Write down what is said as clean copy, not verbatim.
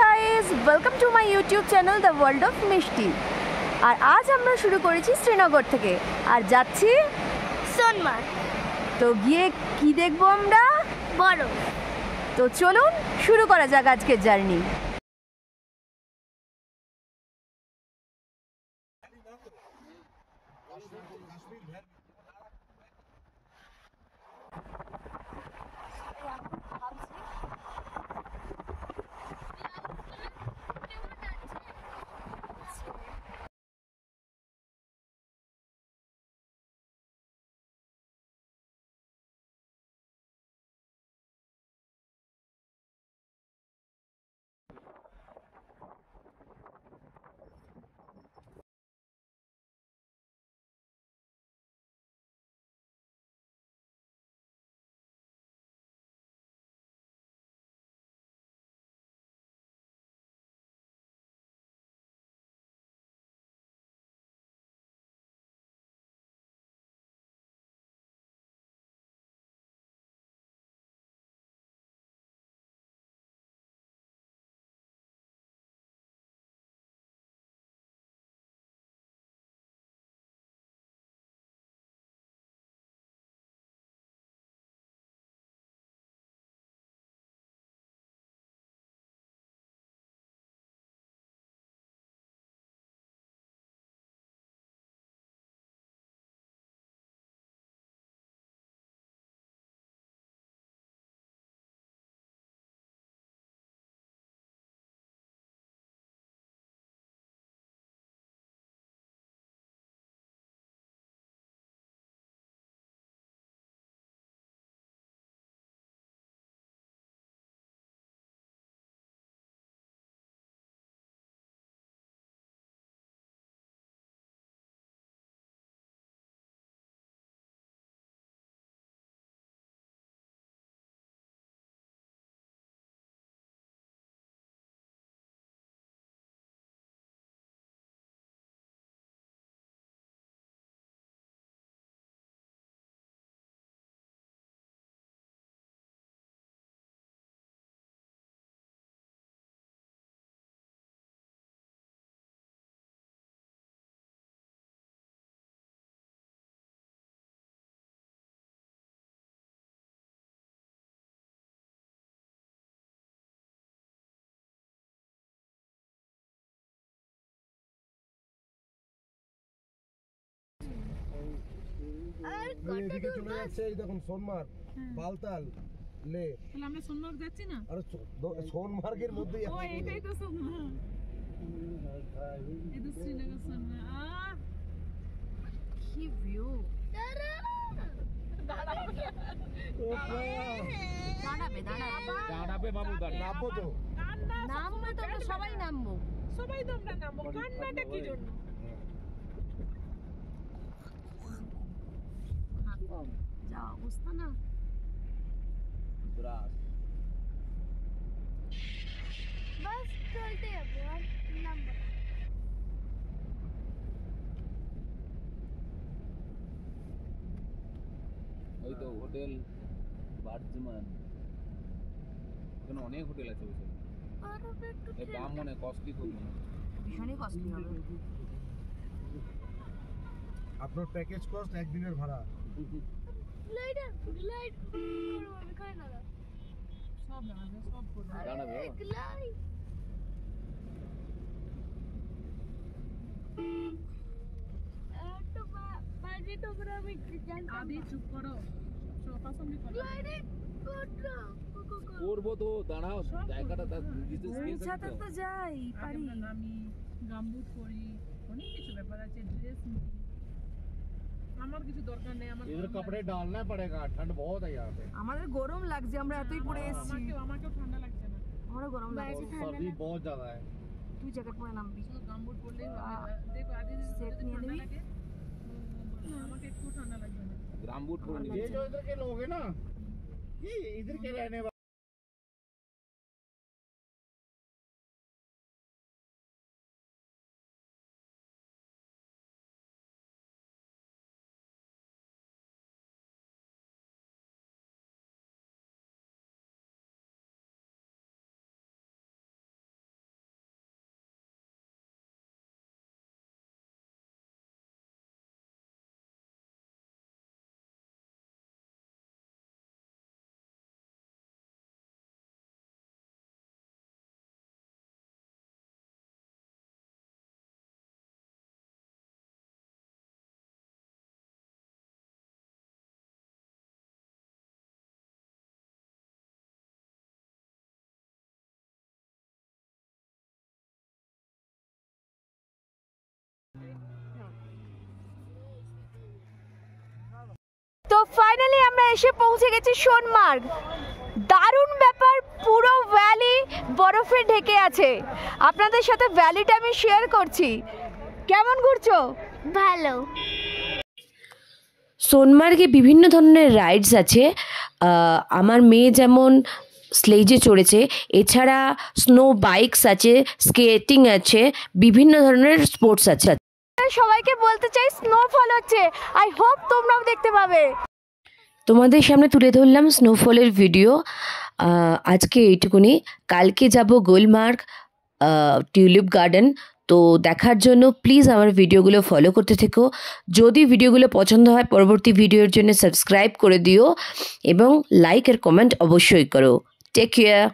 Guys, welcome to my YouTube channel the world of মিষ্টি। আর আজ আমরা শুরু করেছি শ্রীনগর থেকে আর যাচ্ছি সোনমার্গ। তো গিয়ে কি দেখবো আমরা? বরফ। তো চলুন শুরু করা যাক আজকের জার্নি। এদিকে চলে যাচ্ছে এই দেখুন সোনমার্গ, বালতাল, লে। তাহলে আমরা সোনমার্গ যাচ্ছি না? আরে সোনমার্গের মধ্যেই ও এটাই তো সোনমার্গ। এই তো শ্রীনগর সোনমার্গ। কি ভিউ! দাঁড়াবে বাবু, নামবো তো। নামবো তো, আমরা সবাই নামবো। সবাই তো আমরা নামবো, কান্নাটা কি জন্য? যা অবস্থা না। বাস চলতে যাবো আর নামবো না। ওই তো হোটেল বার্জমান, ওখানে অনেক হোটেল আছে ওই side এ। আর একটু এর দাম মনে কস্টলি খুব মনে হয়। ভীষণই কষ্টলি হবে। আপনার প্যাকেজ কস্ট একদিনের ভাড়া। লাইট আমি খাই না। সব দাঁড়াবে, সব করবে। দাঁড়াবে ও। লাইট তো বাজে তো পুরো আমি জানতাম। আদি চুপ করো, সোফা সঙ্গে করো। লাইট কোট্রা করবো তো, দাঁড়াও, জায়গাটা তার দিতে স্পেস পৌঁছাতে আছে তো তো। যাই আগে পারি। আমরা নামি, গামবুট পরি, অনেক কিছু ব্যাপার আছে, ড্রেস নিই। আমার কিছু দরকার নেই, আমার इधर গরম कपड़े লাগছে। डालना पड़ेगा, ठंड बहुत है यहाँ पे। আমাদের গরম লাগছে, আমরা এতই পরে এসেছি। আমাকেও ঠান্ডা লাগছে না। আমারও গরম লাগছে। सर्दी बहुत ज्यादा है। তুই জ্যাকেট পরে নামবি। শুধু গামবুট পরলেই হবে। দেখো আদি সেট যদি নিয়ে ঠান্ডা নিবি? লাগে, আমাকে একটু ঠান্ডা লাগবে না। গ্রাম বুট পরে নিবি। ये जो इधर के लोग हैं ना, ये इधर के रहने वाले ফাইনালি আমরা এসে পৌঁছে গেছি সোনমার্গ। দারুণ ব্যাপার, পুরো ভ্যালি বরফে ঢেকে আছে। আপনাদের সাথে ভ্যালিটা আমি শেয়ার করছি। কেমন ঘুরছো? ভালো। সোনমার্গে বিভিন্ন ধরনের রাইডস আছে। আমার মেয়ে যেমন স্লেজে চড়েছে, এছাড়া স্নো বাইকস আছে, স্কেটিং আছে, বিভিন্ন ধরনের স্পোর্টস আছে। সবাইকে বলতে চাই স্নোফল হচ্ছে, আই হোপ তোমরাও দেখতে পাবে। তোমাদের সামনে তুলে ধরলাম স্নোফলের ভিডিও। আজকে এইটুকুনি। কালকে যাব গুলমার্গ, টিউলিপ গার্ডেন। তো দেখার জন্য প্লিজ আমার ভিডিওগুলো ফলো করতে থেকো। যদি ভিডিওগুলো পছন্দ হয় পরবর্তী ভিডিওর জন্য সাবস্ক্রাইব করে দিও এবং লাইক আর কমেন্ট অবশ্যই করো। Take care.